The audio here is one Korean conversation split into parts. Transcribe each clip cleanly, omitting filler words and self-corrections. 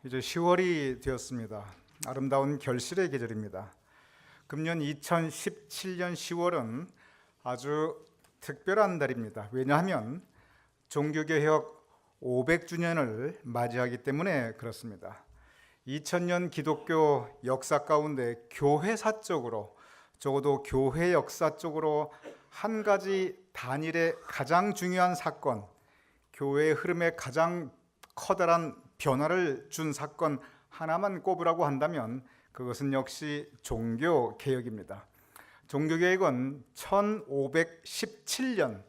이제 10월이 되었습니다. 아름다운 결실의 계절입니다. 금년 2017년 10월은 아주 특별한 달입니다. 왜냐하면 종교개혁 500주년을 맞이하기 때문에 그렇습니다. 2000년 기독교 역사 가운데 교회사적으로, 적어도 교회 역사적으로 한 가지 단일의 가장 중요한 사건, 교회의 흐름에 가장 커다란 변화를 준 사건 하나만 꼽으라고 한다면 그것은 역시 종교개혁입니다. 종교개혁은 1517년,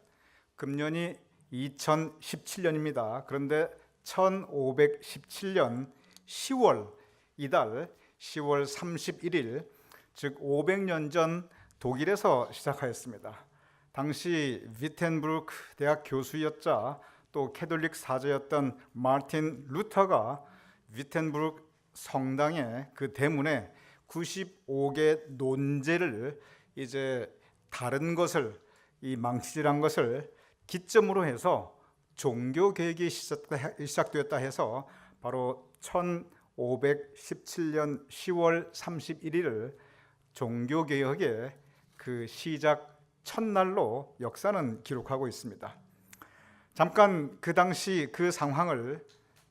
금년이 2017년입니다. 그런데 1517년 10월, 이달 10월 31일, 즉 500년 전 독일에서 시작하였습니다. 당시 위텐부르크 대학 교수였자 또 캐톨릭 사제였던 마르틴 루터가 위텐부르크 성당의 그 대문에 95개 논제를 이제 다른 것을, 이 망치질한 것을 기점으로 해서 종교개혁이 시작되었다 해서 바로 1517년 10월 31일을 종교개혁의 그 시작 첫날로 역사는 기록하고 있습니다. 잠깐 그 당시 그 상황을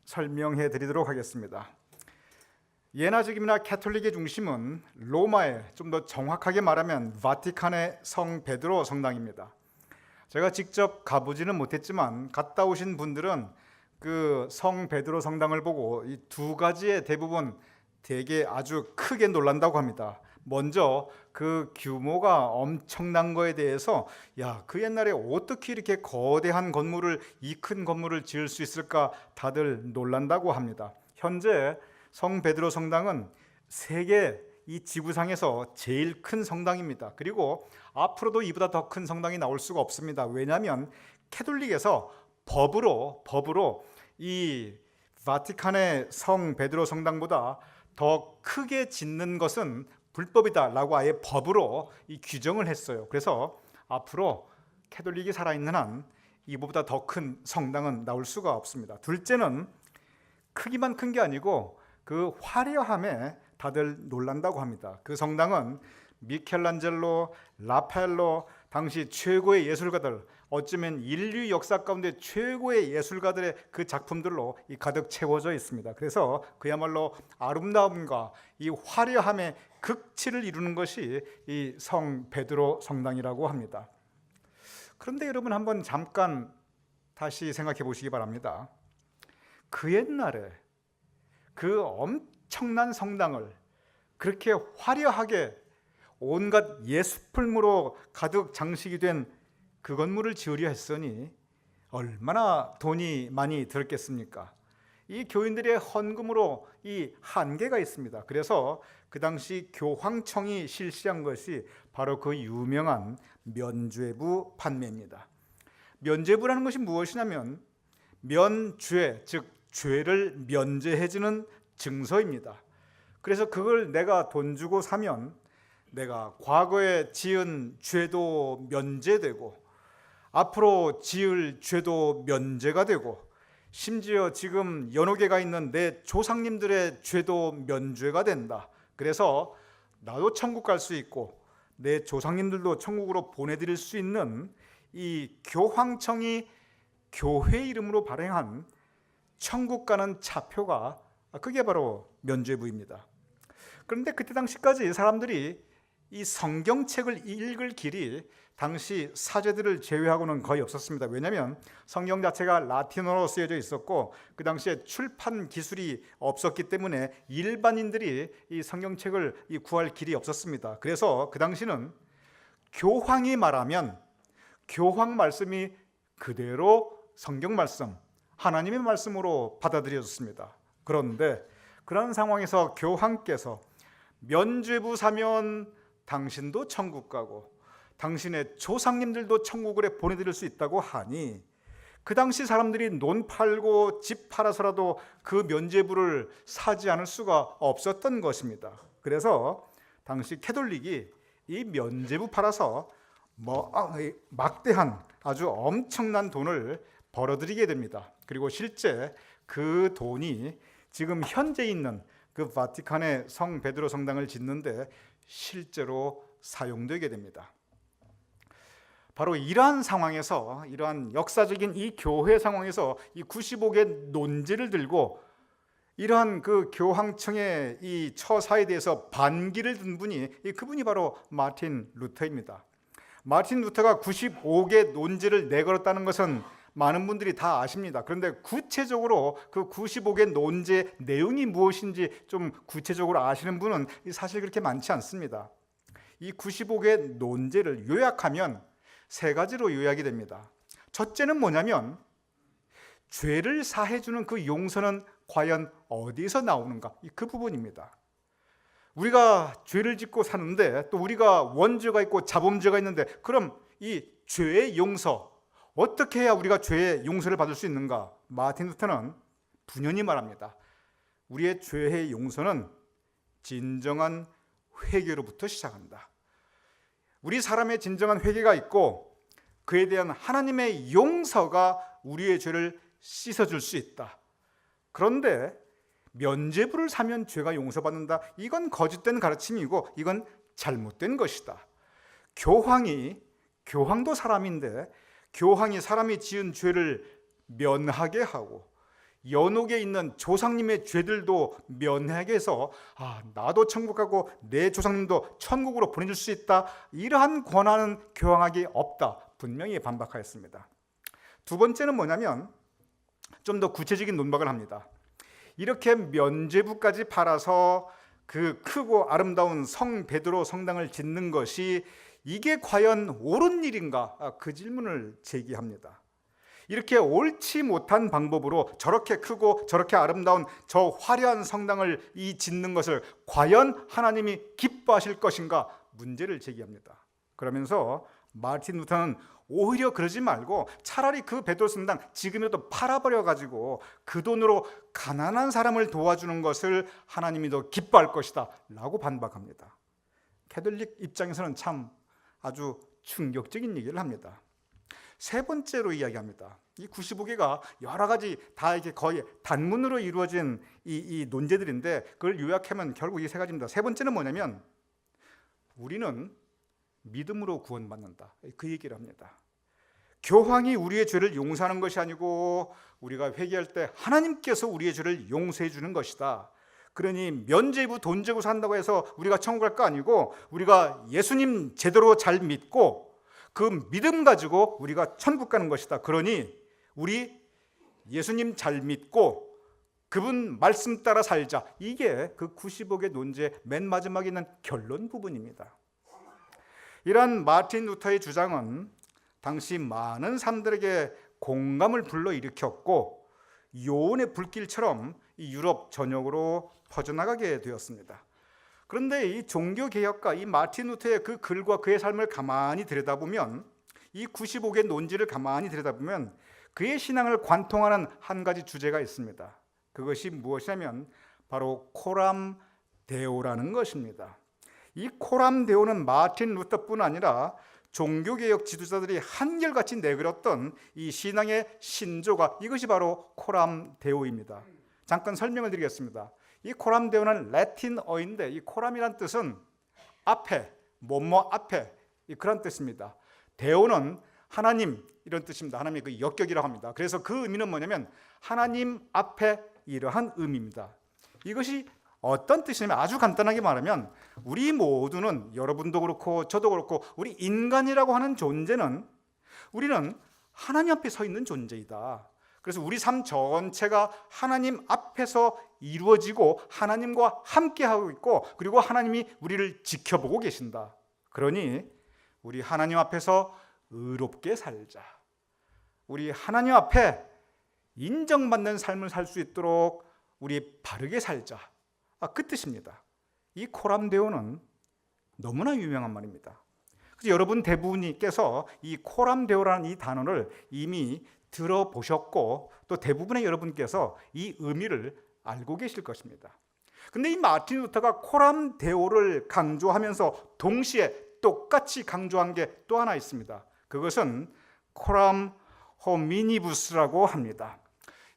설명해 드리도록 하겠습니다. 예나 지금이나 캐톨릭의 중심은 로마의, 좀 더 정확하게 말하면 바티칸의 성 베드로 성당입니다. 제가 직접 가보지는 못했지만 갔다 오신 분들은 그 성 베드로 성당을 보고 이 두 가지의 대부분 되게 아주 크게 놀란다고 합니다. 먼저 그 규모가 엄청난 거에 대해서 그 옛날에 어떻게 이렇게 거대한 건물을, 이 큰 건물을 지을 수 있을까 다들 놀란다고 합니다. 현재 성 베드로 성당은 세계 이 지구상에서 제일 큰 성당입니다. 그리고 앞으로도 이보다 더 큰 성당이 나올 수가 없습니다. 왜냐하면 캐톨릭에서 법으로 이 바티칸의 성 베드로 성당보다 더 크게 짓는 것은 불법이다라고 아예 법으로 이 규정을 했어요. 그래서 앞으로 캐톨릭이 살아있는 한 이보다 더 큰 성당은 나올 수가 없습니다. 둘째는 크기만 큰 게 아니고 그 화려함에 다들 놀란다고 합니다. 그 성당은 미켈란젤로, 라파엘로, 당시 최고의 예술가들, 어쩌면 인류 역사 가운데 최고의 예술가들의 그 작품들로 가득 채워져 있습니다. 그래서 그야말로 아름다움과 이 화려함의 극치를 이루는 것이 이 성 베드로 성당이라고 합니다. 그런데 여러분 한번 잠깐 다시 생각해 보시기 바랍니다. 그 옛날에 그 엄청난 성당을 그렇게 화려하게 온갖 예술품으로 가득 장식이 된 그 건물을 지으려 했으니 얼마나 돈이 많이 들었겠습니까? 이 교인들의 헌금으로 이 한계가 있습니다. 그래서 그 당시 교황청이 실시한 것이 바로 그 유명한 면죄부 판매입니다. 면죄부라는 것이 무엇이냐면 면죄, 즉 죄를 면제해주는 증서입니다. 그래서 그걸 내가 돈 주고 사면 내가 과거에 지은 죄도 면제되고 앞으로 지을 죄도 면제가 되고 심지어 지금 연옥에가 있는 내 조상님들의 죄도 면죄가 된다. 그래서 나도 천국 갈 수 있고 내 조상님들도 천국으로 보내드릴 수 있는 이 교황청이 교회 이름으로 발행한 천국 가는 차표가 그게 바로 면죄부입니다. 그런데 그때 당시까지 사람들이 이 성경책을 읽을 길이 당시 사제들을 제외하고는 거의 없었습니다. 왜냐하면 성경 자체가 라틴어로 쓰여져 있었고 그 당시에 출판 기술이 없었기 때문에 일반인들이 이 성경책을 구할 길이 없었습니다. 그래서 그 당시는 교황이 말하면 교황 말씀이 그대로 성경 말씀, 하나님의 말씀으로 받아들여졌습니다. 그런데 그런 상황에서 교황께서 면죄부 사면 당신도 천국 가고 당신의 조상님들도 천국을 보내드릴 수 있다고 하니 그 당시 사람들이 논 팔고 집 팔아서라도 그 면죄부를 사지 않을 수가 없었던 것입니다. 그래서 당시 캐톨릭이 이 면죄부 팔아서 막대한 아주 엄청난 돈을 벌어들이게 됩니다. 그리고 실제 그 돈이 지금 현재 있는 그 바티칸의 성 베드로 성당을 짓는데 실제로 사용되게 됩니다. 바로 이러한 상황에서, 이러한 역사적인 이 교회 상황에서 이 95개 논제를 들고 이러한 그 교황청의 이 처사에 대해서 반기를 든 분이, 그분이 바로 마틴 루터입니다. 마틴 루터가 95개 논제를 내걸었다는 것은 많은 분들이 다 아십니다. 그런데 구체적으로 그 95개 논제 내용이 무엇인지 좀 구체적으로 아시는 분은 사실 그렇게 많지 않습니다. 이 95개 논제를 요약하면 세 가지로 요약이 됩니다. 첫째는 뭐냐면, 죄를 사해주는 그 용서는 과연 어디서 나오는가? 그 부분입니다. 우리가 죄를 짓고 사는데, 또 우리가 원죄가 있고 자범죄가 있는데, 그럼 이 죄의 용서, 어떻게 해야 우리가 죄의 용서를 받을 수 있는가? 마틴 루터는 분연히 말합니다. 우리의 죄의 용서는 진정한 회개로부터 시작한다. 우리 사람의 진정한 회개가 있고 그에 대한 하나님의 용서가 우리의 죄를 씻어줄 수 있다. 그런데 면죄부를 사면 죄가 용서받는다. 이건 거짓된 가르침이고 이건 잘못된 것이다. 교황도 사람인데 교황이 사람이 지은 죄를 면하게 하고 연옥에 있는 조상님의 죄들도 면하게 해서 나도 천국 가고 내 조상님도 천국으로 보내줄 수 있다. 이러한 권한은 교황에게 없다. 분명히 반박하였습니다. 두 번째는 뭐냐면 좀 더 구체적인 논박을 합니다. 이렇게 면죄부까지 팔아서 그 크고 아름다운 성 베드로 성당을 짓는 것이 이게 과연 옳은 일인가? 그 질문을 제기합니다. 이렇게 옳지 못한 방법으로 저렇게 크고 저렇게 아름다운 저 화려한 성당을 짓는 것을 과연 하나님이 기뻐하실 것인가? 문제를 제기합니다. 그러면서 마틴 루터는 오히려 그러지 말고 차라리 그 베드로 성당 지금이라도 팔아버려 가지고 그 돈으로 가난한 사람을 도와주는 것을 하나님이 더 기뻐할 것이다 라고 반박합니다. 캐톨릭 입장에서는 참 아주 충격적인 얘기를 합니다. 세 번째로 이야기합니다. 이 95개가 여러 가지 다 이렇게 거의 단문으로 이루어진 이 논제들인데 그걸 요약하면 결국 이 세 가지입니다. 세 번째는 뭐냐면 우리는 믿음으로 구원받는다. 그 얘기를 합니다. 교황이 우리의 죄를 용서하는 것이 아니고 우리가 회개할 때 하나님께서 우리의 죄를 용서해 주는 것이다. 그러니 면죄부 돈죄고 산다고 해서 우리가 천국 갈 거 아니고 우리가 예수님 제대로 잘 믿고 그 믿음 가지고 우리가 천국 가는 것이다. 그러니 우리 예수님 잘 믿고 그분 말씀 따라 살자. 이게 그 95개 논제 맨 마지막에 있는 결론 부분입니다. 이러한 마틴 루터의 주장은 당시 많은 사람들에게 공감을 불러일으켰고 요온의 불길처럼 이 유럽 전역으로 퍼져나가게 되었습니다. 그런데 이 종교개혁가 이 마틴 루터의 그 글과 그의 삶을 가만히 들여다보면 이 95개 논지를 가만히 들여다보면 그의 신앙을 관통하는 한 가지 주제가 있습니다. 그것이 무엇이냐면 바로 코람 데오라는 것입니다. 이 코람 데오는 마틴 루터뿐 아니라 종교개혁 지도자들이 한결같이 내걸었던 이 신앙의 신조가 이것이 바로 코람 데오입니다. 잠깐 설명을 드리겠습니다. 이 코람 데오는 라틴어인데 이 코람이란 뜻은 앞에, 뭐뭐 앞에 그런 뜻입니다. 데오는 하나님 이런 뜻입니다. 하나님의 그 역격이라고 합니다. 그래서 그 의미는 뭐냐면 하나님 앞에 이러한 의미입니다. 이것이 어떤 뜻이냐면 아주 간단하게 말하면 우리 모두는 여러분도 그렇고 저도 그렇고 우리 인간이라고 하는 존재는 우리는 하나님 앞에 서 있는 존재이다. 그래서 우리 삶 전체가 하나님 앞에서 이루어지고 하나님과 함께하고 있고 그리고 하나님이 우리를 지켜보고 계신다. 그러니 우리 하나님 앞에서 의롭게 살자. 우리 하나님 앞에 인정받는 삶을 살 수 있도록 우리 바르게 살자. 그 뜻입니다. 이 코람데오는 너무나 유명한 말입니다. 그래서 여러분 대부분께서 이 코람데오라는 이 단어를 이미 들어보셨고 또 대부분의 여러분께서 이 의미를 알고 계실 것입니다. 근데 이 마틴 루터가 코람데오를 강조하면서 동시에 똑같이 강조한 게 또 하나 있습니다. 그것은 코람 호미니부스라고 합니다.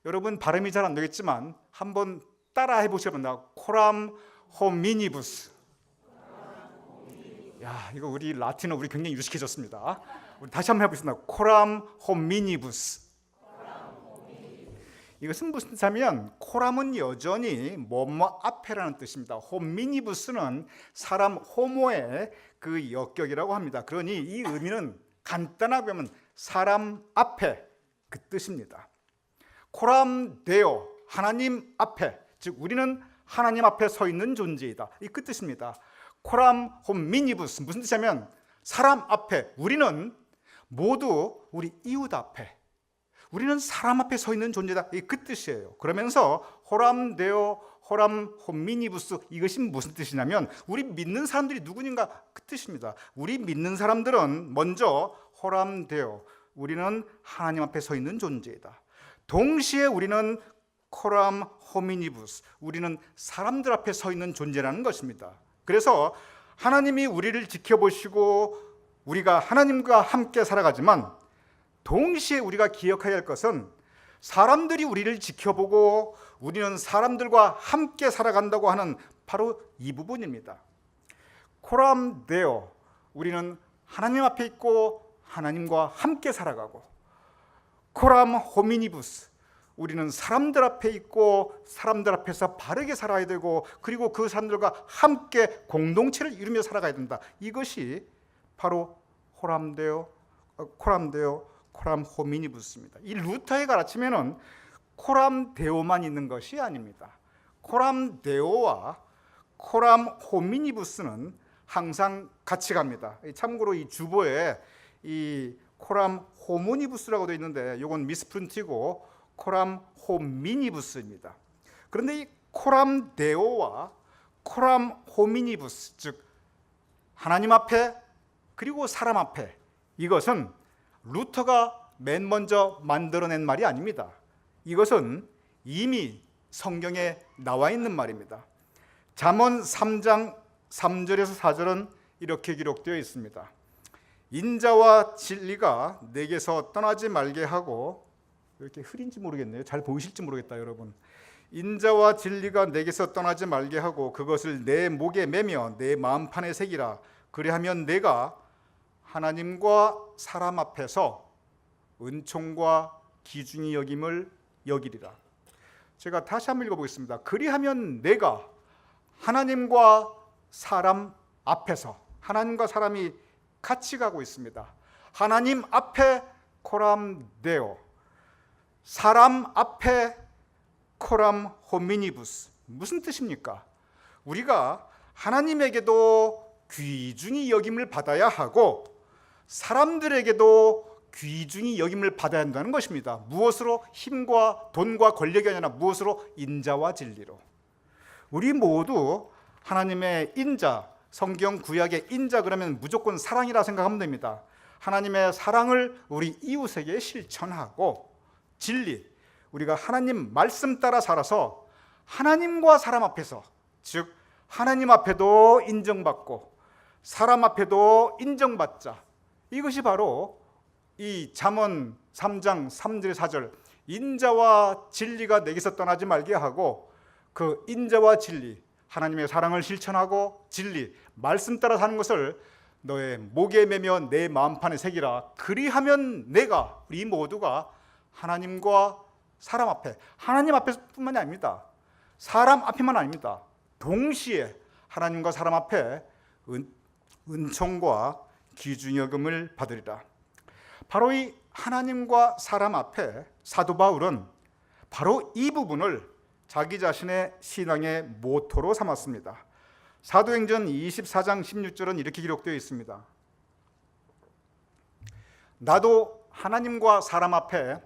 여러분 발음이 잘 안 되겠지만 한번 따라 해보시면 코람 호미니부스. 야, 이거 우리 라틴어 우리 굉장히 유식해졌습니다. 우리 다시 한번 해보겠습니다. 코람 호미니부스. 이것은 무슨 뜻이냐면 코람은 여전히 뭐뭐 앞에라는 뜻입니다. 호미니부스는 사람 호모의 그 역격이라고 합니다. 그러니 이 의미는 간단하게 보면 사람 앞에 그 뜻입니다. 코람 데오, 하나님 앞에, 즉 우리는 하나님 앞에 서 있는 존재이다. 이 그 뜻입니다. 코람 호미니부스, 무슨 뜻이냐면 사람 앞에, 우리는 모두 우리 이웃 앞에, 우리는 사람 앞에 서 있는 존재다. 이 그 뜻이에요. 그러면서 호람 데오, 호람 호미니부스, 이것이 무슨 뜻이냐면 우리 믿는 사람들이 누구인가 그 뜻입니다. 우리 믿는 사람들은 먼저 호람 데오, 우리는 하나님 앞에 서 있는 존재이다. 동시에 우리는 코람 호미니부스, 우리는 사람들 앞에 서 있는 존재라는 것입니다. 그래서 하나님이 우리를 지켜보시고 우리가 하나님과 함께 살아가지만 동시에 우리가 기억해야 할 것은 사람들이 우리를 지켜보고 우리는 사람들과 함께 살아간다고 하는 바로 이 부분입니다. 코람 데오, 우리는 하나님 앞에 있고 하나님과 함께 살아가고, 코람 호미니부스, 우리는 사람들 앞에 있고 사람들 앞에서 바르게 살아야 되고 그리고 그 사람들과 함께 공동체를 이루며 살아가야 된다. 이것이 바로 코람 데오, 코람 호미니부스입니다. 이 루터에 가르치면은 코람 데오만 있는 것이 아닙니다. 코람 데오와 코람 호미니부스는 항상 같이 갑니다. 참고로 이 주보에 이 코람 호모니부스라고 되어 있는데 이건 미스프린트이고 코람 호미니부스입니다. 그런데 이 코람 데오와 코람 호미니부스, 즉 하나님 앞에 그리고 사람 앞에, 이것은 루터가 맨 먼저 만들어낸 말이 아닙니다. 이것은 이미 성경에 나와 있는 말입니다. 잠언 3장 3절에서 4절은 이렇게 기록되어 있습니다. 인자와 진리가 내게서 떠나지 말게 하고, 이렇게 흐린지 모르겠네요. 잘 보이실지 모르겠다 여러분. 인자와 진리가 내게서 떠나지 말게 하고 그것을 내 목에 매며 내 마음판에 새기라. 그리하면 내가 하나님과 사람 앞에서 은총과 기중히 여김을 여기리라. 제가 다시 한번 읽어보겠습니다. 그리하면 내가 하나님과 사람 앞에서, 하나님과 사람이 같이 가고 있습니다. 하나님 앞에 코람 데오, 사람 앞에 코람 호미니부스. 무슨 뜻입니까? 우리가 하나님에게도 귀중히 여김을 받아야 하고 사람들에게도 귀중히 여김을 받아야 한다는 것입니다. 무엇으로? 힘과 돈과 권력이 아니라 무엇으로? 인자와 진리로. 우리 모두 하나님의 인자, 성경 구약의 인자 그러면 무조건 사랑이라 생각하면 됩니다. 하나님의 사랑을 우리 이웃에게 실천하고, 진리, 우리가 하나님 말씀 따라 살아서 하나님과 사람 앞에서, 즉 하나님 앞에도 인정받고 사람 앞에도 인정받자. 이것이 바로 이 잠언 3장 3절 4절 인자와 진리가 내게서 떠나지 말게 하고, 그 인자와 진리, 하나님의 사랑을 실천하고 진리, 말씀 따라 사는 것을 너의 목에 매며 내 마음판에 새기라. 그리하면 내가, 우리 모두가 하나님과 사람 앞에, 하나님 앞에뿐만이 아닙니다. 사람 앞에만 아닙니다. 동시에 하나님과 사람 앞에 은총과 기중여금을 받으리라. 바로 이 하나님과 사람 앞에 사도 바울은 바로 이 부분을 자기 자신의 신앙의 모토로 삼았습니다. 사도행전 24장 16절은 이렇게 기록되어 있습니다. 나도 하나님과 사람 앞에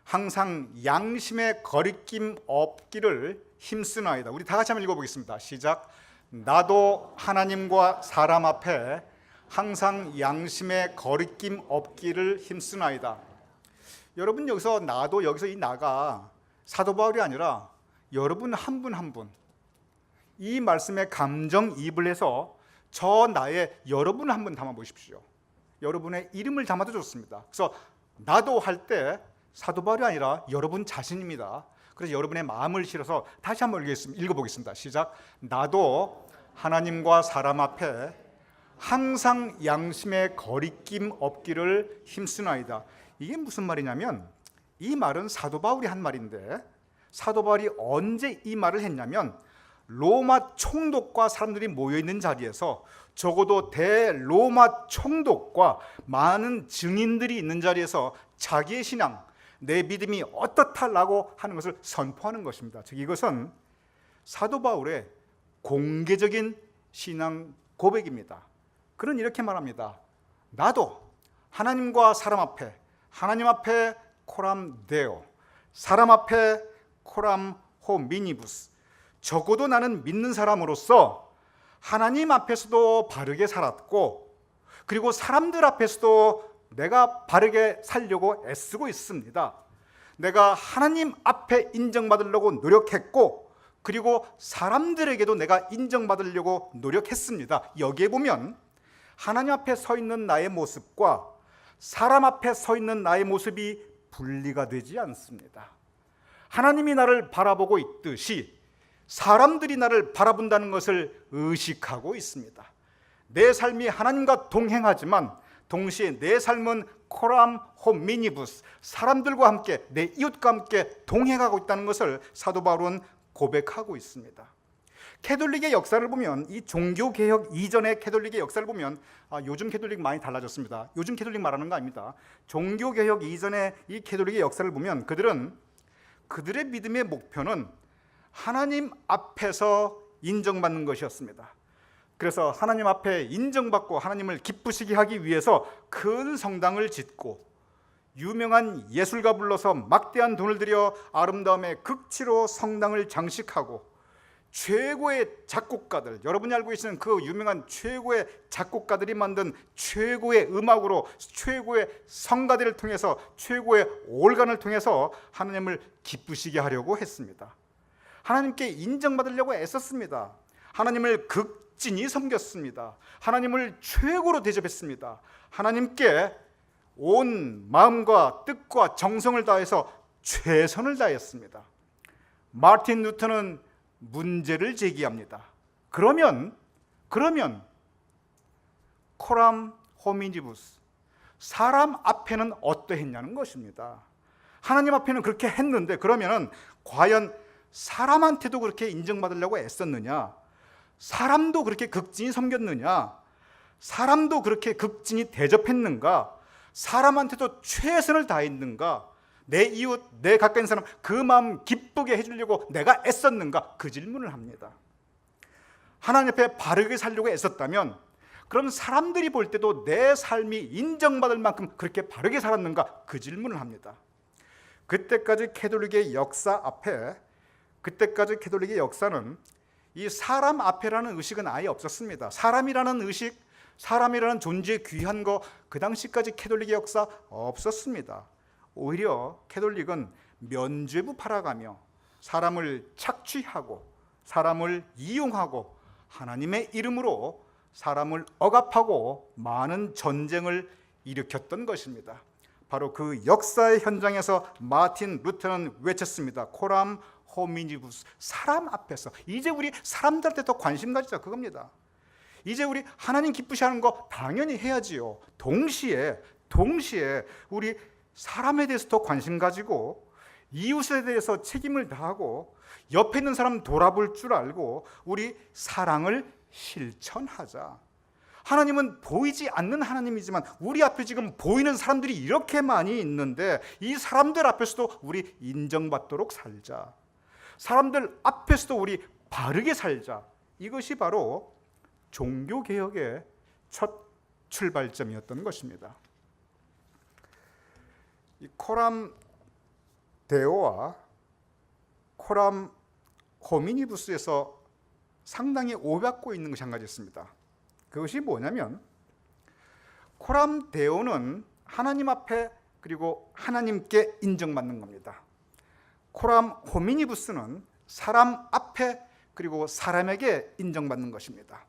항상 양심의 거리낌 없기를 힘쓰나이다. 우리 다 같이 한번 읽어보겠습니다. 시작. 나도 하나님과 사람 앞에 항상 양심의 거리낌 없기를 힘쓰나이다. 여러분, 여기서 나도, 여기서 이 나가 사도 바울이 아니라 여러분 한 분 한 분, 이 말씀에 감정이입을 해서 저 나의 여러분 한 분 담아 보십시오. 여러분의 이름을 담아도 좋습니다. 그래서 나도 할 때 사도 바울이 아니라 여러분 자신입니다. 그래서 여러분의 마음을 실어서 다시 한번 읽어보겠습니다. 시작. 나도 하나님과 사람 앞에 항상 양심의 거리낌 없기를 힘쓰나이다. 이게 무슨 말이냐면, 이 말은 사도 바울이 한 말인데, 사도 바울이 언제 이 말을 했냐면 로마 총독과 사람들이 모여있는 자리에서, 적어도 대로마 총독과 많은 증인들이 있는 자리에서 자기의 신앙, 내 믿음이 어떻다라고 하는 것을 선포하는 것입니다. 즉 이것은 사도 바울의 공개적인 신앙 고백입니다. 그는 이렇게 말합니다. 나도 하나님과 사람 앞에, 하나님 앞에 코람 데오, 사람 앞에 코람 호미니부스, 적어도 나는 믿는 사람으로서 하나님 앞에서도 바르게 살았고, 그리고 사람들 앞에서도 내가 바르게 살려고 애쓰고 있습니다. 내가 하나님 앞에 인정받으려고 노력했고, 그리고 사람들에게도 내가 인정받으려고 노력했습니다. 여기에 보면 하나님 앞에 서 있는 나의 모습과 사람 앞에 서 있는 나의 모습이 분리가 되지 않습니다. 하나님이 나를 바라보고 있듯이 사람들이 나를 바라본다는 것을 의식하고 있습니다. 내 삶이 하나님과 동행하지만 동시에 내 삶은 코람 호미니부스, 사람들과 함께, 내 이웃과 함께 동행하고 있다는 것을 사도 바울은 고백하고 있습니다. 캐톨릭의 역사를 보면, 이 종교개혁 이전의 캐톨릭의 역사를 보면, 요즘 캐톨릭 많이 달라졌습니다. 요즘 캐톨릭 말하는 거 아닙니다. 종교개혁 이전의 이 캐톨릭의 역사를 보면 그들은 그들의 믿음의 목표는 하나님 앞에서 인정받는 것이었습니다. 그래서 하나님 앞에 인정받고 하나님을 기쁘시게 하기 위해서 큰 성당을 짓고 유명한 예술가 불러서 막대한 돈을 들여 아름다움의 극치로 성당을 장식하고 최고의 작곡가들, 여러분이 알고 계시는 그 유명한 최고의 작곡가들이 만든 최고의 음악으로 최고의 성가대를 통해서 최고의 올간을 통해서 하나님을 기쁘시게 하려고 했습니다. 하나님께 인정받으려고 애썼습니다. 하나님을 극진히 섬겼습니다. 하나님을 최고로 대접했습니다. 하나님께 온 마음과 뜻과 정성을 다해서 최선을 다했습니다. 마틴 루터는 문제를 제기합니다. 그러면 코람 호미니부스, 사람 앞에는 어떠했냐는 것입니다. 하나님 앞에는 그렇게 했는데 그러면 과연 사람한테도 그렇게 인정받으려고 애썼느냐? 사람도 그렇게 극진히 섬겼느냐? 사람도 그렇게 극진히 대접했는가? 사람한테도 최선을 다했는가? 내 이웃, 내 가까이 있는 사람 그 마음 기쁘게 해주려고 내가 애썼는가? 그 질문을 합니다. 하나님 앞에 바르게 살려고 애썼다면 그럼 사람들이 볼 때도 내 삶이 인정받을 만큼 그렇게 바르게 살았는가? 그 질문을 합니다. 그때까지 캐톨릭의 역사는 이 사람 앞에라는 의식은 아예 없었습니다. 사람이라는 의식, 사람이라는 존재의 귀한 거 그 당시까지 캐톨릭의 역사 없었습니다. 오히려 캐톨릭은 면죄부 팔아가며 사람을 착취하고 사람을 이용하고 하나님의 이름으로 사람을 억압하고 많은 전쟁을 일으켰던 것입니다. 바로 그 역사의 현장에서 마틴 루터는 외쳤습니다. 코람 호미니부스, 사람 앞에서. 이제 우리 사람들한테 더 관심 가지자, 그겁니다. 이제 우리 하나님 기쁘시하는 거 당연히 해야지요. 동시에 우리 사람에 대해서 더 관심 가지고 이웃에 대해서 책임을 다하고 옆에 있는 사람 돌아볼 줄 알고 우리 사랑을 실천하자. 하나님은 보이지 않는 하나님이지만 우리 앞에 지금 보이는 사람들이 이렇게 많이 있는데 이 사람들 앞에서도 우리 인정받도록 살자. 사람들 앞에서도 우리 바르게 살자. 이것이 바로 종교개혁의 첫 출발점이었던 것입니다. 이 코람 데오와 코람 호미니부스에서 상당히 오해받고 있는 것이 한 가지 있습니다. 그것이 뭐냐면 코람 데오는 하나님 앞에 그리고 하나님께 인정받는 겁니다. 코람 호미니부스는 사람 앞에 그리고 사람에게 인정받는 것입니다.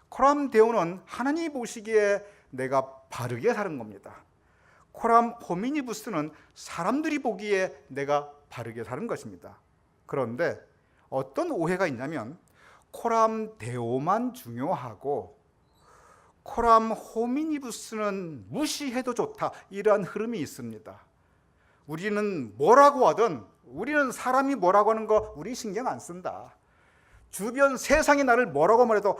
코람 데오는 하나님이 보시기에 내가 바르게 사는 겁니다. 코람 호미니부스는 사람들이 보기에 내가 바르게 사는 것입니다. 그런데 어떤 오해가 있냐면 코람 데오만 중요하고 코람 호미니부스는 무시해도 좋다, 이러한 흐름이 있습니다. 우리는 뭐라고 하든 우리는 사람이 뭐라고 하는 거 우리 신경 안 쓴다. 주변 세상이 나를 뭐라고 말해도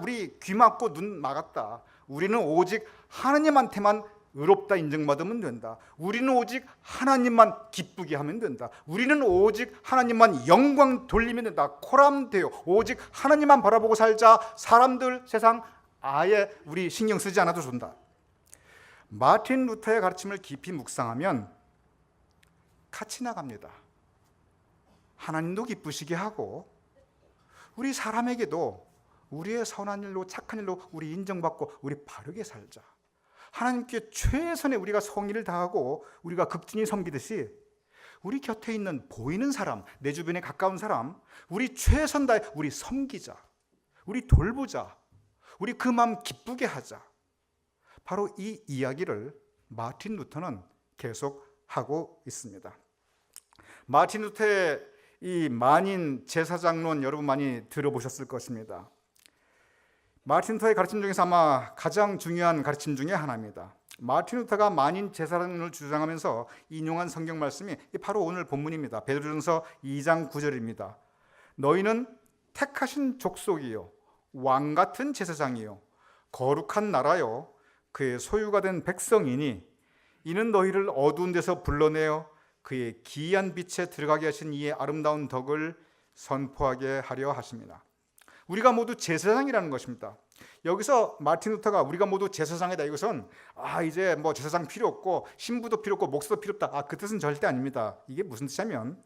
우리 귀 막고 눈 막았다. 우리는 오직 하나님한테만 의롭다 인정받으면 된다. 우리는 오직 하나님만 기쁘게 하면 된다. 우리는 오직 하나님만 영광 돌리면 된다. 코람데오, 오직 하나님만 바라보고 살자. 사람들, 세상 아예 우리 신경 쓰지 않아도 된다. 마틴 루터의 가르침을 깊이 묵상하면 같이 나갑니다. 하나님도 기쁘시게 하고 우리 사람에게도 우리의 선한 일로 착한 일로 우리 인정받고 우리 바르게 살자. 하나님께 최선의 우리가 성의를 다하고 우리가 극진히 섬기듯이 우리 곁에 있는 보이는 사람, 내 주변에 가까운 사람, 우리 최선 다해 우리 섬기자. 우리 돌보자. 우리 그 마음 기쁘게 하자. 바로 이 이야기를 마틴 루터는 계속 하고 있습니다. 마틴 루터의 이 만인 제사장론 여러분 많이 들어보셨을 것입니다. 마틴 루터의 가르침 중에서 아마 가장 중요한 가르침 중에 하나입니다. 마틴 루터가 만인 제사장론을 주장하면서 인용한 성경 말씀이 바로 오늘 본문입니다. 베드로전서 2장 9절입니다. 너희는 택하신 족속이요 왕 같은 제사장이요 거룩한 나라요 그의 소유가 된 백성이니 이는 너희를 어두운 데서 불러내어 그의 기이한 빛에 들어가게 하신 이의 아름다운 덕을 선포하게 하려 하십니다. 우리가 모두 제사장이라는 것입니다. 여기서 마틴 루터가 우리가 모두 제사장이다, 이것은 이제 뭐 제사장 필요 없고 신부도 필요 없고 목사도 필요 없다, 그 뜻은 절대 아닙니다. 이게 무슨 뜻이냐면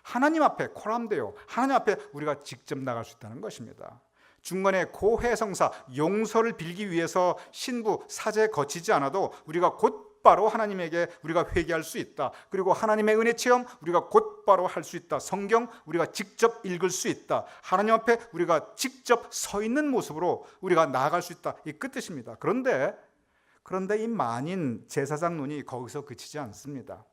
하나님 앞에 코람데오, 하나님 앞에 우리가 직접 나갈 수 있다는 것입니다. 중간에 고해성사, 용서를 빌기 위해서 신부, 사제 거치지 않아도 우리가 곧바로 하나님에게 우리가 회개할 수 있다. 그리고 하나님의 은혜 체험 우리가 곧바로 할 수 있다. 성경 우리가 직접 읽을 수 있다. 하나님 앞에 우리가 직접 서 있는 모습으로 우리가 나아갈 수 있다. 이 끝뜻입니다. 그런데 이 만인 제사장론이 거기서 그치지 않습니다.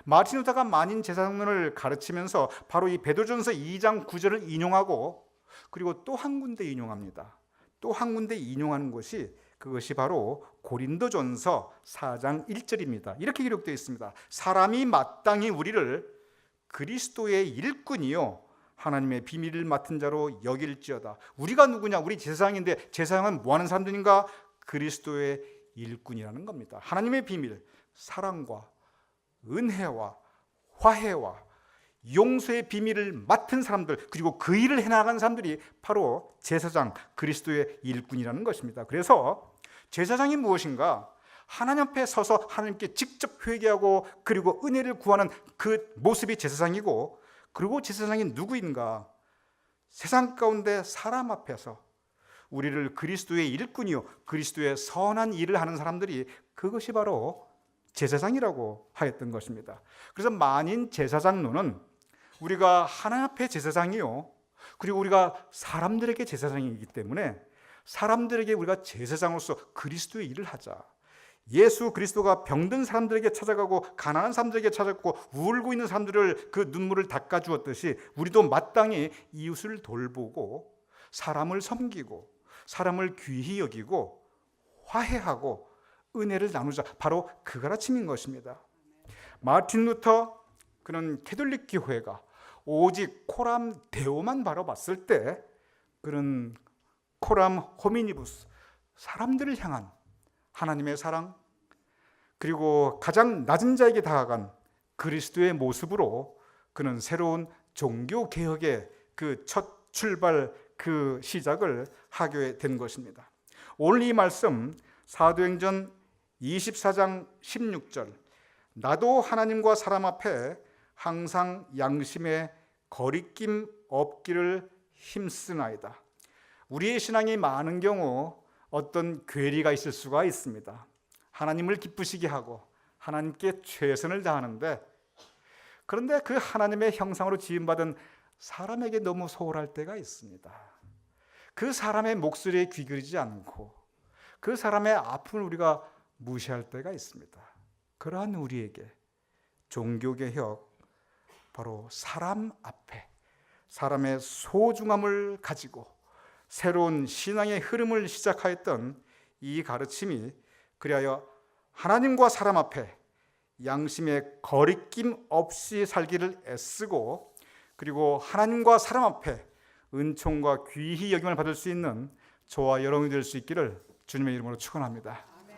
마틴 루터가 만인 제사장론을 가르치면서 바로 이 베드로전서 2장 9절을 인용하고 그리고 또 한 군데 인용합니다. 또 한 군데 인용하는 것이 그것이 바로 고린도전서 4장 1절입니다. 이렇게 기록되어 있습니다. 사람이 마땅히 우리를 그리스도의 일꾼이요 하나님의 비밀을 맡은 자로 여길지어다. 우리가 누구냐? 우리 제사장인데 제사장은 뭐하는 사람들인가? 그리스도의 일꾼이라는 겁니다. 하나님의 비밀, 사랑과 은혜와 화해와 용서의 비밀을 맡은 사람들, 그리고 그 일을 해나가는 사람들이 바로 제사장, 그리스도의 일꾼이라는 것입니다. 그래서 제사장이 무엇인가? 하나님 앞에 서서 하나님께 직접 회개하고 그리고 은혜를 구하는 그 모습이 제사장이고, 그리고 제사장이 누구인가? 세상 가운데 사람 앞에서 우리를 그리스도의 일꾼이요 그리스도의 선한 일을 하는 사람들이, 그것이 바로 제사장이라고 하였던 것입니다. 그래서 만인 제사장론은 우리가 하나님 앞에 제사장이요 그리고 우리가 사람들에게 제사장이기 때문에 사람들에게 우리가 제사장으로서 그리스도의 일을 하자. 예수 그리스도가 병든 사람들에게 찾아가고 가난한 사람들에게 찾아가고 울고 있는 사람들을 그 눈물을 닦아주었듯이 우리도 마땅히 이웃을 돌보고 사람을 섬기고 사람을 귀히 여기고 화해하고 은혜를 나누자. 바로 그 가르침인 것입니다. 마틴 루터, 그는 캐톨릭 교회가 오직 코람 데오만 바라봤을 때 그는 코람 호미니부스, 사람들을 향한 하나님의 사랑, 그리고 가장 낮은 자에게 다가간 그리스도의 모습으로 그는 새로운 종교 개혁의 그 첫 출발, 그 시작을 하게 된 것입니다. 오늘 이 말씀 사도행전 24장 16절, 나도 하나님과 사람 앞에 항상 양심에 거리낌 없기를 힘쓰나이다. 우리의 신앙이 많은 경우 어떤 괴리가 있을 수가 있습니다. 하나님을 기쁘시게 하고 하나님께 최선을 다하는데, 그런데 그 하나님의 형상으로 지음받은 사람에게 너무 소홀할 때가 있습니다. 그 사람의 목소리에 귀 기울이지 않고 그 사람의 아픔을 우리가 무시할 때가 있습니다. 그러한 우리에게 종교개혁, 바로 사람 앞에 사람의 소중함을 가지고 새로운 신앙의 흐름을 시작하였던 이 가르침이 그리하여 하나님과 사람 앞에 양심의 거리낌 없이 살기를 애쓰고 그리고 하나님과 사람 앞에 은총과 귀히 여김을 받을 수 있는 저와 여러분이 될 수 있기를 주님의 이름으로 축원합니다.